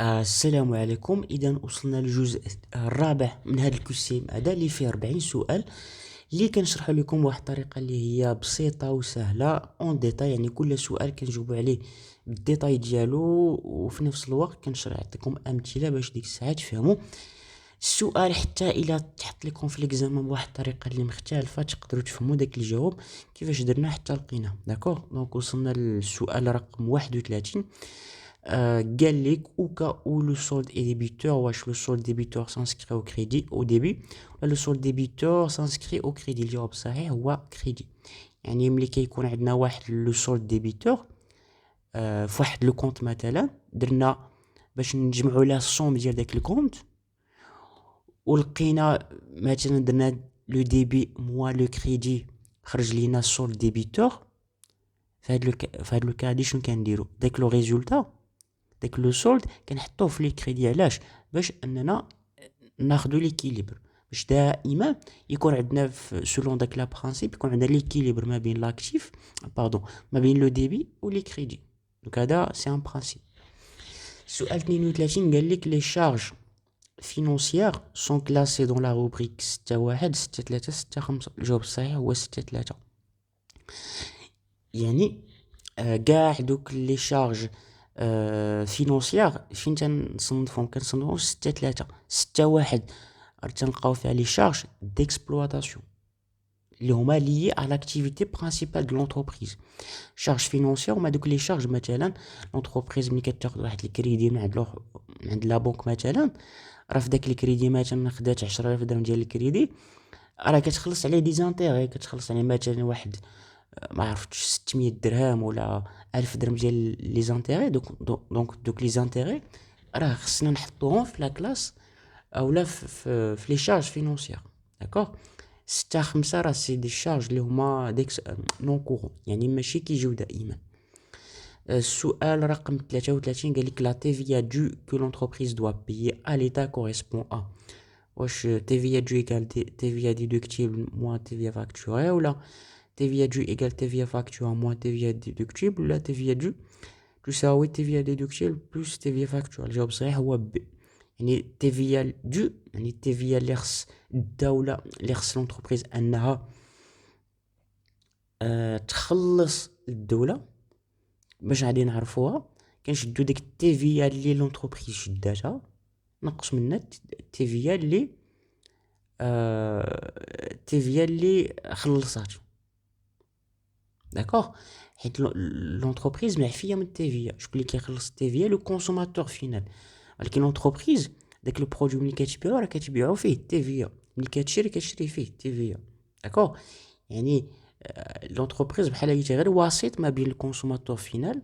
السلام عليكم. اذا وصلنا للجزء الرابع من هذا الكوسيم هذا اللي فيه 40 سؤال اللي كنشرح لكم بواحد الطريقه اللي هي بسيطه وسهله اون ديتاي. يعني كل سؤال كنجاوبوا عليه بالديتاي ديالو، وفي نفس الوقت كنشرح لكم امثله باش ديك الساعه تفهموا السؤال. حتى الا تحط لكم في الاكزامان بواحد الطريقه اللي مختلفه تقدروا تفهموا داك الجواب كيفاش درنا حتى لقيناه. داكوغ، دونك وصلنا للسؤال رقم 31. قال لك au cas où le solde est débiteur, واش le solde débiteur s'inscrit au crédit au début ولا le solde débiteur s'inscrit au crédit. الجواب الصحيح هو crédit. يعني ملي كيكون عندنا واحد le solde débiteur في واحد لو كونت مثلا، درنا باش نجمعوا له الصوم ديال داك الكونت، ولقينا مثلا درنا لو ديبي موا لو كريدي خرج لينا السولد ديبيتور. في هاد لو كادي شنو كنديروا؟ داك لو ريزولتا، داك لو سولد كنحطوه في لي كريدي. علاش؟ باش اننا ناخذوا ليكيليبر، باش دائما يكون عندنا في سولون داك لا برينسيپ يكون عندنا ليكيليبر ما بين لاكتيف ما بين لو ديبي و لي كريدي. دونك هذا سي ان برينسيپ. سؤال 32 قال لك لي شارج financières sont classées dans la rubrique 6.1 6.3 6.5. الجواب الصحيح هو 6.3. يعني كاع دوك لي شارج فينونسيير فين تنصنفهم؟ كنصنفهم 6.3. 6.1 تنلقاو فيها لي شارج ديكسبلواتاسيون اللي هما ليي على لاكتيفيتي برينسيبال دو لونتربريز. شارج فينونسيير هما دوك لي شارج مثلا لونتربريز ملي كتاخذ واحد الكريدي من عند لا بنك مثلا، راه في داك الكريدي مثلا خدات 10,000 درهم ديال الكريدي، راه كتخلص عليه دي زانتيغي، كتخلص عليه مثلا واحد ما عرفتش 600 درهم ولا 1000 درهم ديال لي زانتيغي. دوك لي زانتيغي راه خصنا نحطوهم في لا كلاس اولا في لي شارج فينونسيير. داكوغ، 6.5 راه سي دي شارج اللي هما ديك نون كورون، يعني ماشي كيجيو دائما. السؤال رقم 33 قال لك لا TVA due que l'entreprise doit payer à l'État correspond à. واش TVA due égale TVA déductible moins TVA facturée ولا TVA due égale TVA facturée moins TVA déductible ولا TVA due تساوي TVA déductible plus TVA facturée. الجواب الصحيح هو ب. يعني TVA due يعني TVA اللي خص الدولة اللي خص l'entreprise انها تخلص الدولة. باش غادي نعرفوها كنشدو ديك التيفيا اللي لونتربريز شداتها نقص منها التيفيا اللي خلصات. داكوغ، حيت لونتربريز معفيه من التيفيا. شكون اللي كيخلص التيفيا؟ لو كونسوماتور فينال. ولكن لونتربريز داك لو برودوي ملي كتبيعو راه كتبيعو فيه التيفيا، ملي كتشري فيه التيفيا. داكوغ، يعني لونتربريز بحال هي غير وسيط ما بين الكونسوماتور فينال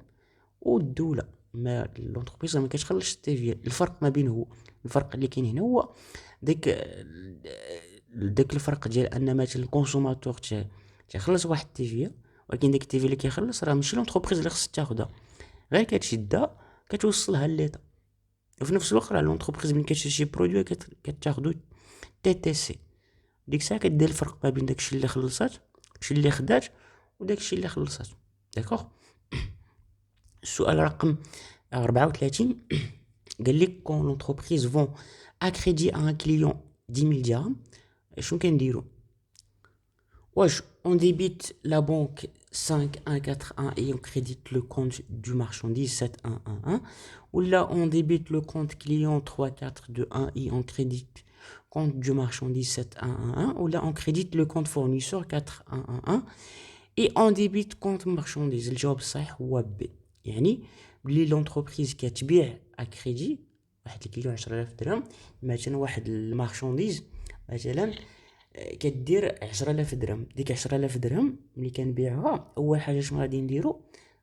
والدوله. ما لونتربريز ما كتخلصش التيفيا. الفرق ما بين هو الفرق اللي كاين هنا هو داك الفرق ديال ان مثلا الكونسوماتور تيخلص واحد التيفيا، ولكن داك التيفيا اللي كيخلص راه ماشي لونتربريز اللي خصها تاخذها، غير كتشدها كتوصلها لليطا. وفي نفس الوقت راه لونتربريز ملي كتشري شي برودوي كتاخذو تي تي سي. ديك الساعه كدير الفرق ما بين داكشي اللي خلصات داكشي اللي خدات وداكشي اللي خلصات. داكوغ. السؤال رقم 34 قال لك كون لونتربريز فون ا كريدي ان كليون 10,000 درهم شنو كنديروا؟ واش on débite la banque 5141 et on crédite le compte du marchandise 7111 ou là on débite le compte client 3421 et on crédite compte du marchandise 7111 ou là on crédite le compte fournisseur 4111 et on débite compte marchandise. الجواب الصحيح هو ب. يعني بلي لونتربريز كتبيع اكريدي واحد الكيلو 10,000 درهم مثلا، واحد المارشانديز مثلا كدير 10,000 درهم. ديك 10,000 درهم ملي كنبيعوها اول حاجه شنو غادي نديرو؟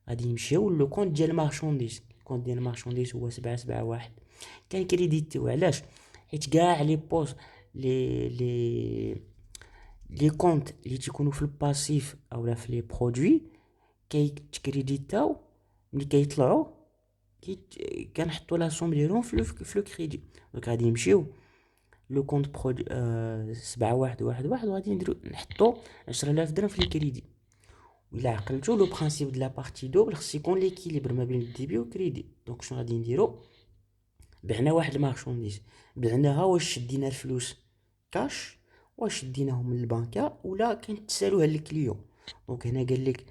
غادي نمشيو لو كونت ديال المارشانديز. الكونت ديال المارشانديز هو 771 كنكريديتيو. علاش؟ حيت كاع لي بوز لي كونت اللي تيكونوا في الباسيف اولا في لي برودوي كيتكريديتاو ملي كيطلعوا كنحطوا لا سوم ديالهم في لو كريدي. دونك غادي نمشيو لو كونت برودوي 7111 وغادي نديرو نحطوا 10,000 درهم في الكريدي. وإلا عقلتو لو برينسيپ دو لا بارتي دوبل خص يكون ليكيليبر ما بين الديبي والكريدي. دونك شنو غادي نديرو؟ بعنا واحد المارشونديز، بعناها واش شدينا الفلوس كاش، واش شديناهم من البنكه، ولا كنتسالوها للكليون. دونك هنا قال لك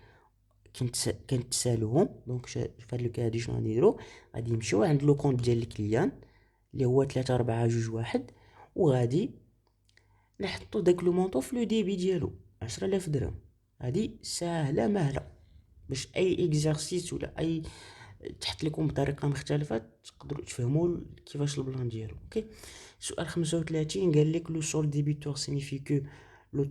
كنتسالوهم. دونك في هاد لو كا هادي شنو غنديرو؟ غادي نمشيو عند لو كونط ديال الكليان اللي هو 3 4 2 1، وغادي نحطو داك لو مونطو في لو ديبي ديالو 10000 درهم. هادي ساهله مهله، باش اي اكزرسيس ولا اي تحت لكم بطريقه مختلفه تقدروا تفهموا كيفاش البلان ديالو. اوكي. سؤال 35 قال لك لو سول ديبيتور سينيفي كو لو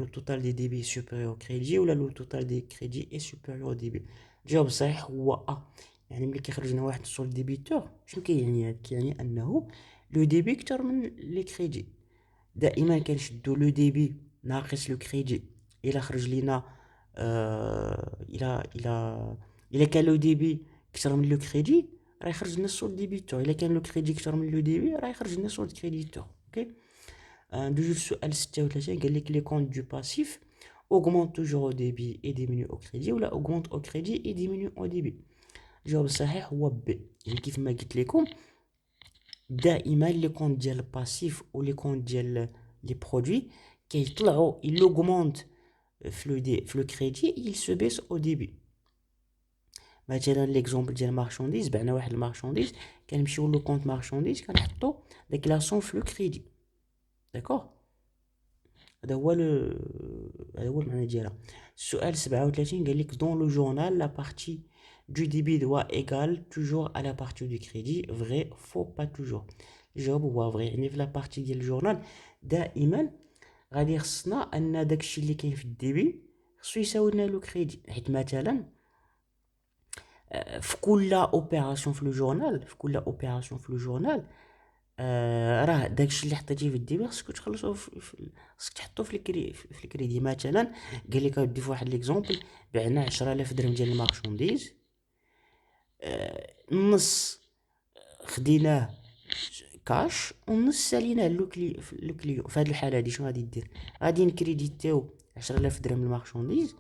توتال دي ديبي سوبيريور كريدي، ولا لو توتال دي كريدي اي سوبيريور ديبي. الجواب الصحيح هو يعني ملي كيخرج لنا واحد السول ديبيتور شنو كيعني؟ كيعني انه لو ديبي اكثر من لي كريدي. دائما كنشدو لو ديبي ناقص لو كريدي الى خرج لينا الى كان لو ديبي اكثر من لو كريدي راه يخرج لنا السول ديبيتور، الى كان لو كريدي اكثر من لو ديبي راه يخرج لنا السول كريديتور. اوكي. ندوزو للسؤال 36 قال لك لي كونط دو باسيف augmente toujours au débit et diminue au crédit، ولا augmente au crédit et diminue au débit. الجواب الصحيح هو بي. يعني كيف ما قلت لكم دائما لي كونط ديال الباسيف ولي كونط ديال لي برودوي كيطلعوا il augmente في لو كريدي il se baisse au débit. مثلا ليكزومبل ديال مارشونديز، بعنا واحد المارشونديز كنمشيو لو كونط مارشونديز كنحطو داك لاسون في لو كريدي. داكوغ، هذا هو المعنى ديالها. السؤال 37 قال لك دون لو جورنال لا بارتي du débit doit égale toujours à la partie du crédit. Vrai, faux, pas toujours. الجواب هو vrai. يعني في لا بارتي ديال الجورنال دائما غادي خصنا ان داكشي اللي كاين في الديبي خصو يساوي لنا لو كريدي. حيت مثلا في كل اوبيراسيون في لو جورنال راه داكشي اللي حطيتيه في الديبي خصك تخلصو خصك تحطو في الكريدي. مثلا قال لك غادي في واحد ليكزومبل بعنا 10000 درهم ديال المارشونديز، النص خديناه كاش والنص ساليناه لو كليو. في هذه الحاله هذه شنو غادي دير؟ غادي نكريديتيو 10000 درهم المارشونديز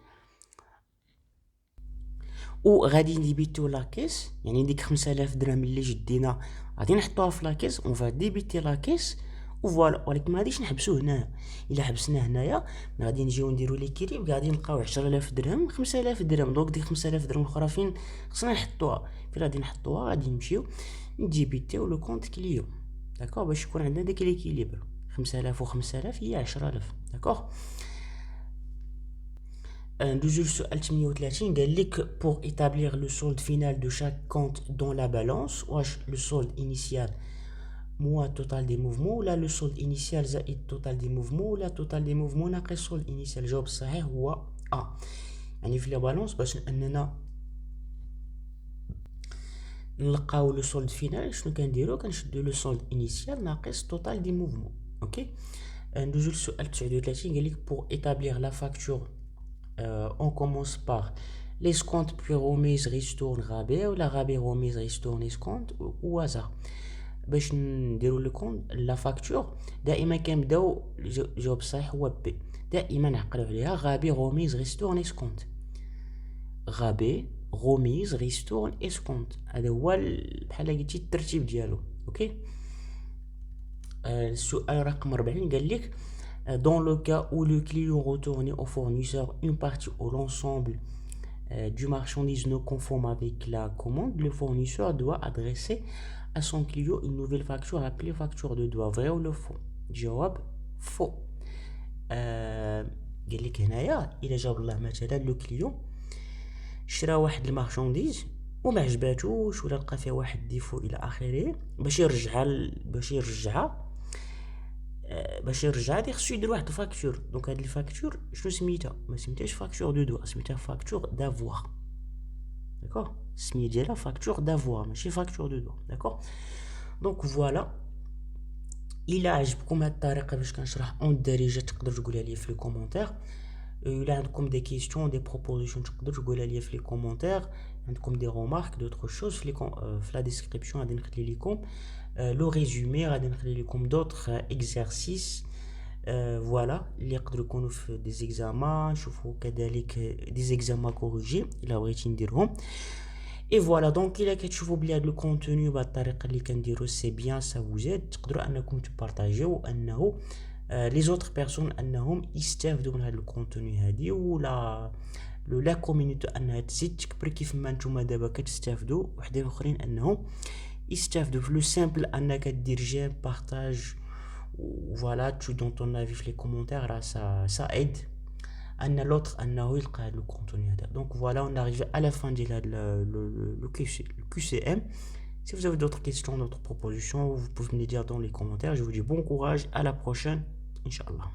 وغادي نديبيتو لاكيس. يعني ديك 5000 درهم اللي جدينا غادي نحطوها في لاكيس اون فا ديبيتي لاكيس وفوالا. ولكن ما غاديش نحبسو هنا. الا حبسنا هنايا غادي نجيو نديرو ليكيليب غادي نلقاو 10000 درهم 5000 درهم. دونك ديك 5000 درهم الاخرى فين خصنا نحطوها؟ فين غادي نحطوها؟ غادي نمشيو نديبيتيو لو كونط كليو. داكوغ، باش يكون عندنا داك ليكيليبر. 5000 و 5000 هي 10000. داكوغ. ندوزو للسؤال 38 قال لك pour établir le solde final de chaque compte dans la balance واش le solde initial moins total des mouvements ولا le solde initial زائد total des mouvements ولا total des mouvements ناقص solde initial. الجواب الصحيح هو يعني في لا بالونس باش اننا نلقاو لو سولد فينال شنو كنديرو؟ كنشدو لو سولد انيسيال ناقص توتال دي موفمون. اوكي. ندوزو للسؤال 39 قال لك pour établir la facture on commence par l'escompte puis remise ristourne rabais ولا rabais remise ristourne escompte ou hasard. باش نديرو لو كونط لا فاكتور دائما كنبداو الجواب الصحيح هو بي. دائما نعقلوا عليها غابي روميز ريستورن اسكونت. غابي روميز ريستورن اسكونت هذا هو بحال قلتي الترتيب ديالو. اوكي. السؤال رقم 40 قال لك dans le cas où le client retourne au fournisseur une partie ou l'ensemble du marchandise non conforme avec la commande, le fournisseur doit adresser à son client une nouvelle facture appelée facture de droit. Vrai ou le faux؟ جواب faux. قال لك هنايا الا جاب الله مثلا لو كليون شرا واحد المارشانديز وما عجباتوش ولا لقى فيها واحد ديفو الى اخره، باش يرجعها دي خصو يدير واحد الفاكتور. دونك هاد الفاكتور شنو سميتها؟ ما سميتهاش فاكتور دو دوا، سميتها فاكتور دافوار. داكوغ، السميه ديالها فاكتور دافوار ماشي فاكتور دو دوا. داكوغ. دونك فوالا. الى عجبكم هاد الطريقه باش كنشرح اون الدارجه تقدروا تقولها لي في لي كومونتير. الا عندكم دي كيستيون دي بروبوزيشن تقدروا تقولها لي في لي كومونتير. عندكم دي رومارك دوطخ شوز في لا ديسكريبسيون غادي نخلي لكم لو ريزومي، غادي نخلي لكم دوطخ اكزرسيس فوالا اللي يقدروا يكونوا في دي زيكزامان. نشوفوا كذلك دي زيكزامان كوريجي الا بغيتي نديرهم. Et voilà, donc il a كتشوفوا بلي هذا الكونتوني بهذه الطريقه اللي كنديرو سي بيان سا وزاد تقدروا انكم تبارطاجيو انه لي زوتر بيرسون انهم يستافدوا من هذا الكونتوني هذه ولا لا كوميونيتي انها تزيد تكبر كيف ما نتوما دابا كتستافدوا وحدين اخرين انهم يستافدوا في لو سامبل انك دير جيم بارطاج فوالا تو دون طون افي في لي كومونتير راه سا ايد ان لوتر انه يلقى هذا الكونتوني هذا. دونك فوالا on arrive à la fin de le QCM. Si vous avez d'autres questions, d'autres propositions, vous pouvez me les dire dans les commentaires. Je vous dis bon courage, à la prochaine, Inch'Allah.